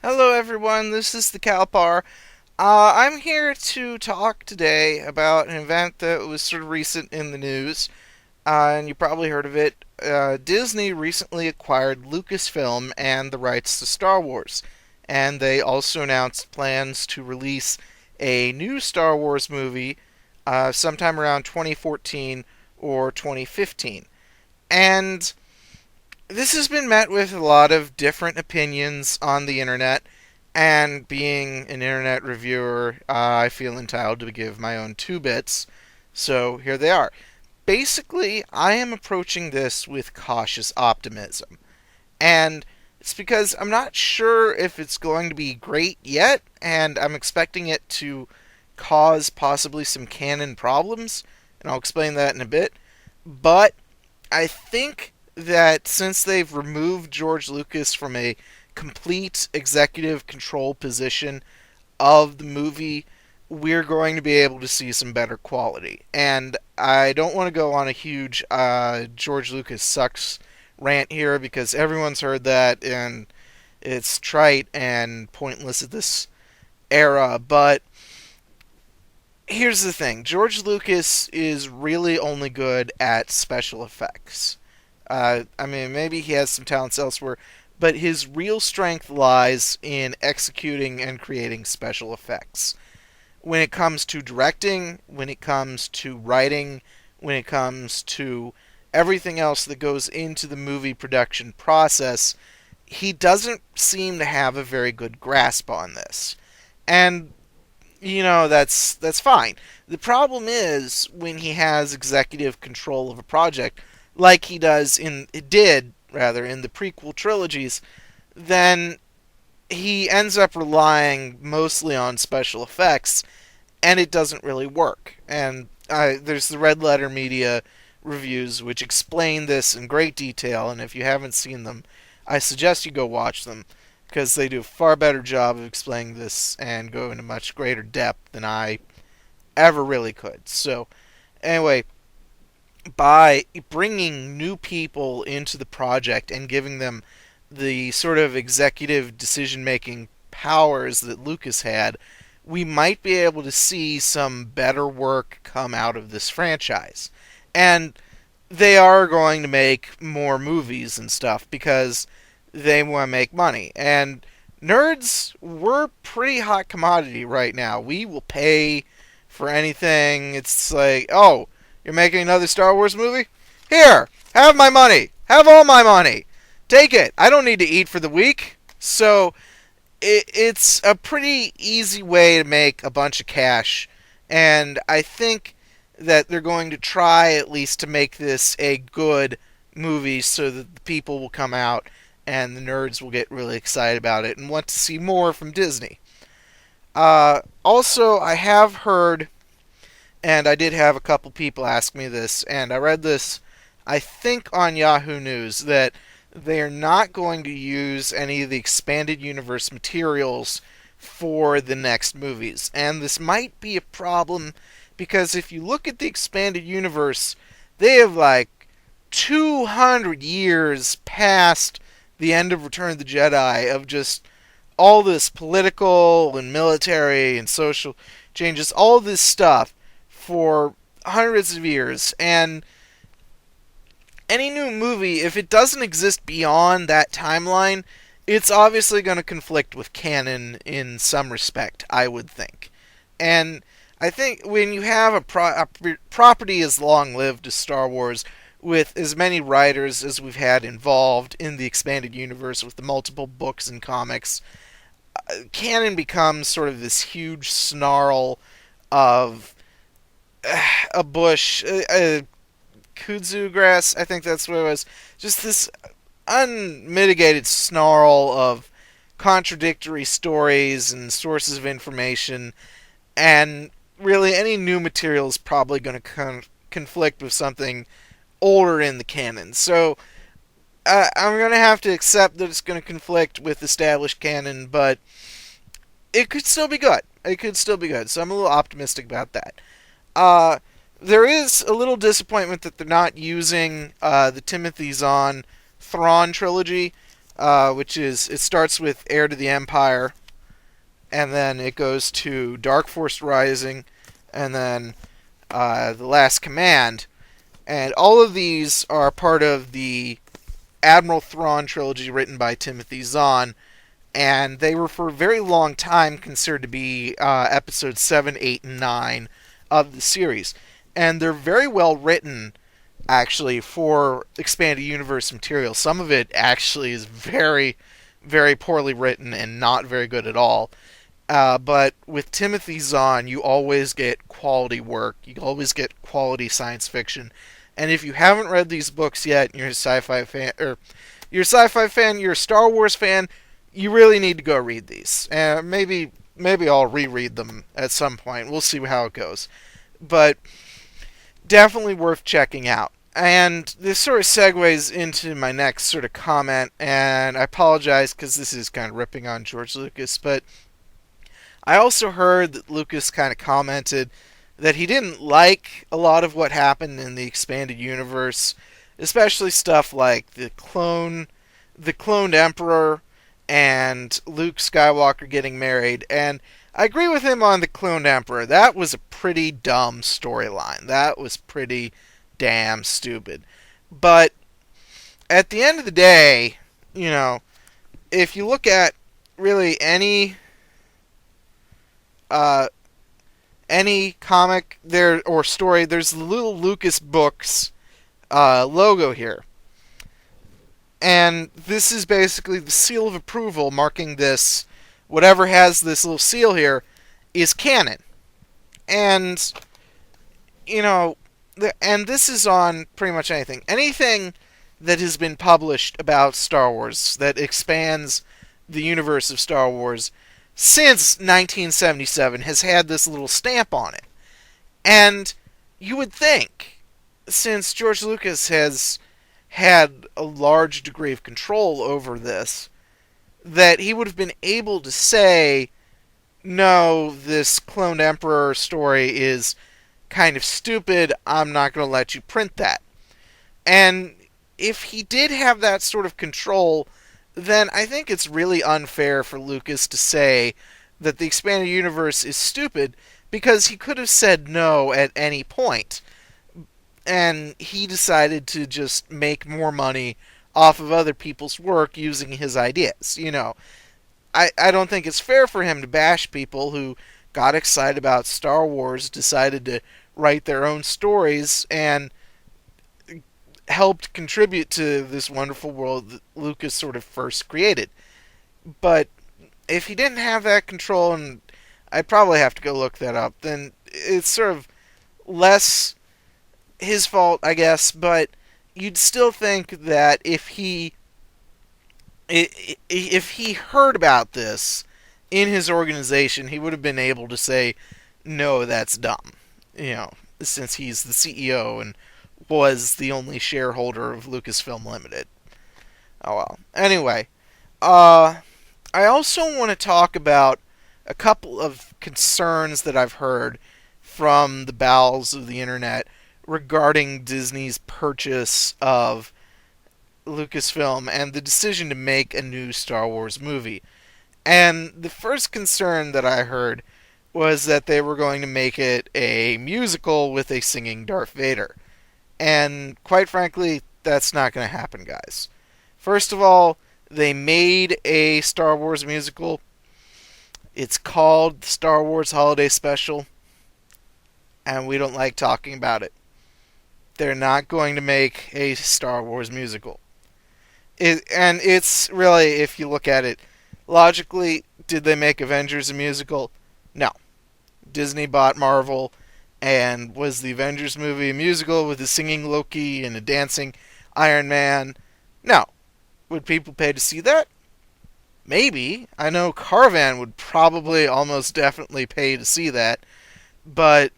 Hello, everyone. This is the Kalpar. I'm here to talk today about an event that was sort of recent in the news, and you probably heard of it. Disney recently acquired Lucasfilm and the rights to Star Wars, and they also announced plans to release a new Star Wars movie sometime around 2014 or 2015. And this has been met with a lot of different opinions on the internet, and being an internet reviewer, I feel entitled to give my own two bits. So here they are. Basically, I am approaching this with cautious optimism. And it's because I'm not sure if it's going to be great yet, and I'm expecting it to cause possibly some canon problems, and I'll explain that in a bit. But I think that since they've removed George Lucas from a complete executive control position of the movie, we're going to be able to see some better quality. And I don't want to go on a huge George Lucas sucks rant here because everyone's heard that and it's trite and pointless at this era. But here's the thing: George Lucas is really only good at special effects. I mean, maybe he has some talents elsewhere, but his real strength lies in executing and creating special effects. When it comes to directing, when it comes to writing, when it comes to everything else that goes into the movie production process, he doesn't seem to have a very good grasp on this. And that's fine. The problem is when he has executive control of a project, like he does in it did rather in the prequel trilogies, then he ends up relying mostly on special effects, and it doesn't really work. And there's the Red Letter Media reviews which explain this in great detail, and if you haven't seen them, I suggest you go watch them because they do a far better job of explaining this and go into much greater depth than I ever really could. So, anyway, by bringing new people into the project and giving them the sort of executive decision making powers that Lucas had, we might be able to see some better work come out of this franchise. And they are going to make more movies and stuff because they want to make money. And nerds, we're pretty hot commodity right now. We will pay for anything. It's like, oh, you're making another Star Wars movie? Here, have my money. Have all my money. Take it. I don't need to eat for the week. So it's a pretty easy way to make a bunch of cash. And I think that they're going to try at least to make this a good movie so that the people will come out and the nerds will get really excited about it and want to see more from Disney. Also, I have heard, and I did have a couple people ask me this, and I read this, I think, on Yahoo News, that they are not going to use any of the expanded universe materials for the next movies. And this might be a problem because if you look at the expanded universe, they have like 200 years past the end of Return of the Jedi of just all this political and military and social changes, all this stuff for hundreds of years. And any new movie, if it doesn't exist beyond that timeline, it's obviously going to conflict with canon in some respect, I would think. And I think when you have a property as long lived as Star Wars, with as many writers as we've had involved in the expanded universe with the multiple books and comics, canon becomes sort of this huge snarl of a bush, kudzu grass, I think that's what it was. Just this unmitigated snarl of contradictory stories and sources of information, and really any new material is probably going to conflict with something older in the canon. So I'm going to have to accept that it's going to conflict with established canon, but it could still be good. It could still be good. So I'm a little optimistic about that. Uh, there is a little disappointment that they're not using the Timothy Zahn Thrawn trilogy which is it starts with Heir to the Empire, and then it goes to Dark Force Rising, and then The Last Command. And all of these are part of the Admiral Thrawn trilogy written by Timothy Zahn, and they were for a very long time considered to be episodes 7, 8, and 9 of the series. And they're very well written, actually, for expanded universe material. Some of it actually is very, very poorly written and not very good at all. But with Timothy Zahn, you always get quality work. You always get quality science fiction. And if you haven't read these books yet, and you're a sci-fi fan, you're a Star Wars fan, you really need to go read these. Maybe I'll reread them at some point. We'll see how it goes. But definitely worth checking out. And this sort of segues into my next sort of comment, and I apologize because this is kind of ripping on George Lucas, but I also heard that Lucas kind of commented that he didn't like a lot of what happened in the expanded universe, especially stuff like the cloned emperor, and Luke Skywalker getting married. And I agree with him on the cloned emperor. That was a pretty dumb storyline. That was pretty damn stupid. But at the end of the day, you know, if you look at really uh, any comic there or story, there's the little Lucas Books logo here. And this is basically the seal of approval marking this, whatever has this little seal here, is canon. And, you know, and this is on pretty much anything. Anything that has been published about Star Wars that expands the universe of Star Wars since 1977 has had this little stamp on it. And you would think, since George Lucas has had a large degree of control over this, that he would have been able to say, no, this cloned emperor story is kind of stupid, I'm not going to let you print that. And if he did have that sort of control, then I think it's really unfair for Lucas to say that the expanded universe is stupid, because he could have said no at any point. And he decided to just make more money off of other people's work using his ideas. You know, I don't think it's fair for him to bash people who got excited about Star Wars, decided to write their own stories, and helped contribute to this wonderful world that Lucas sort of first created. But if he didn't have that control, and I'd probably have to go look that up, then it's sort of less his fault, I guess, but you'd still think that if he heard about this in his organization, he would have been able to say, no, that's dumb. You know, since he's the CEO and was the only shareholder of Lucasfilm Limited. Oh well. Anyway, I also want to talk about a couple of concerns that I've heard from the bowels of the internet regarding Disney's purchase of Lucasfilm and the decision to make a new Star Wars movie. And the first concern that I heard was that they were going to make it a musical with a singing Darth Vader. And quite frankly, that's not going to happen, guys. First of all, they made a Star Wars musical. It's called Star Wars Holiday Special, and we don't like talking about it. They're not going to make a Star Wars musical. And it's really, if you look at it logically, did they make Avengers a musical? No. Disney bought Marvel, and was the Avengers movie a musical with a singing Loki and a dancing Iron Man? No. Would people pay to see that? Maybe. I know Caravan would probably almost definitely pay to see that, but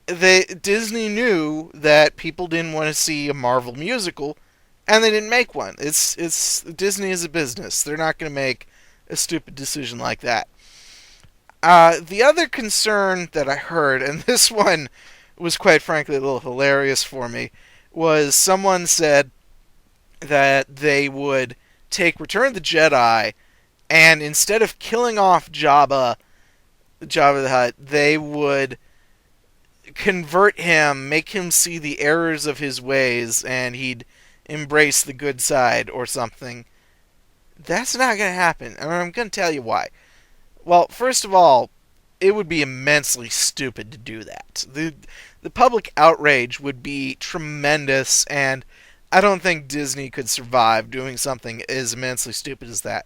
Disney knew that people didn't want to see a Marvel musical, and they didn't make one. It's Disney is a business. They're not going to make a stupid decision like that. The other concern that I heard, and this one was quite frankly a little hilarious for me, was someone said that they would take Return of the Jedi, and instead of killing off Jabba the Hutt, they would convert him, make him see the errors of his ways, and he'd embrace the good side or something. That's not going to happen, and I'm going to tell you why. Well, first of all, it would be immensely stupid to do that. The public outrage would be tremendous, and I don't think Disney could survive doing something as immensely stupid as that.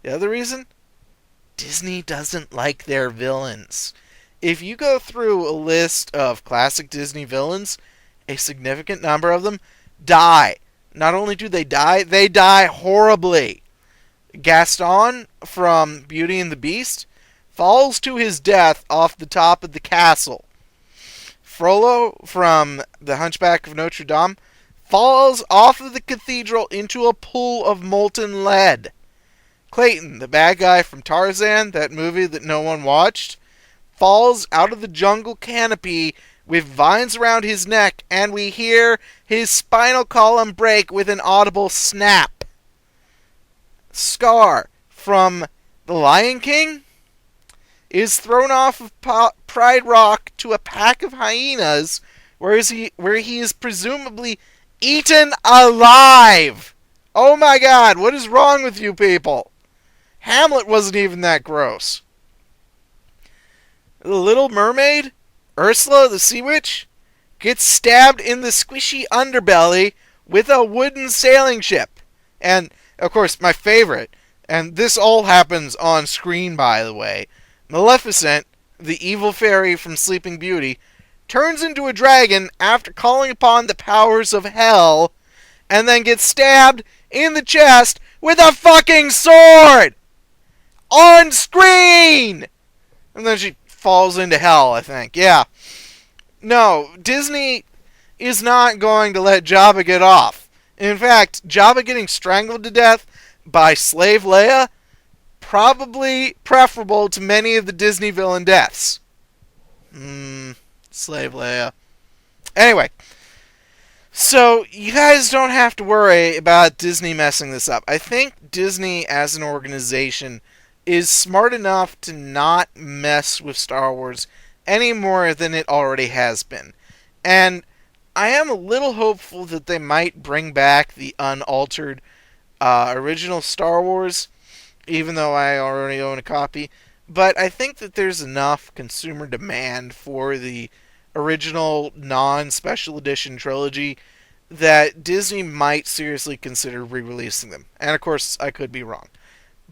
The other reason? Disney doesn't like their villains. If you go through a list of classic Disney villains, a significant number of them die. Not only do they die horribly. Gaston from Beauty and the Beast falls to his death off the top of the castle. Frollo from The Hunchback of Notre Dame falls off of the cathedral into a pool of molten lead. Clayton, the bad guy from Tarzan, that movie that no one watched, falls out of the jungle canopy with vines around his neck, and we hear his spinal column break with an audible snap. Scar from The Lion King is thrown off of Pride Rock to a pack of hyenas where he is presumably eaten alive. Oh my god, what is wrong with you people? Hamlet wasn't even that gross. The Little Mermaid, Ursula the Sea Witch, gets stabbed in the squishy underbelly with a wooden sailing ship. And, of course, my favorite, and this all happens on screen, by the way, Maleficent, the evil fairy from Sleeping Beauty, turns into a dragon after calling upon the powers of hell, and then gets stabbed in the chest with a fucking sword! On screen! And then she falls into hell, I think. Yeah. No, Disney is not going to let Jabba get off. In fact, Jabba getting strangled to death by Slave Leia, probably preferable to many of the Disney villain deaths. Slave Leia. Anyway, so you guys don't have to worry about Disney messing this up. I think Disney as an organization is smart enough to not mess with Star Wars any more than it already has been. And I am a little hopeful that they might bring back the unaltered original Star Wars, even though I already own a copy. But I think that there's enough consumer demand for the original non-special edition trilogy that Disney might seriously consider re-releasing them. And of course, I could be wrong.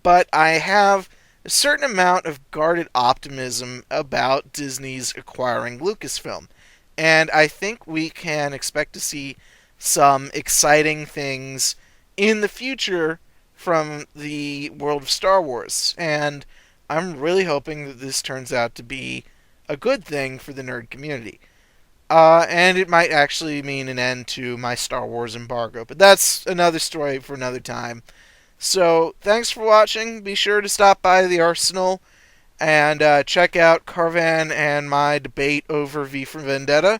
But I have a certain amount of guarded optimism about Disney's acquiring Lucasfilm. And I think we can expect to see some exciting things in the future from the world of Star Wars. And I'm really hoping that this turns out to be a good thing for the nerd community. And it might actually mean an end to my Star Wars embargo. But that's another story for another time. So, thanks for watching. Be sure to stop by the Arsenal and check out Carvan and my debate over V for Vendetta.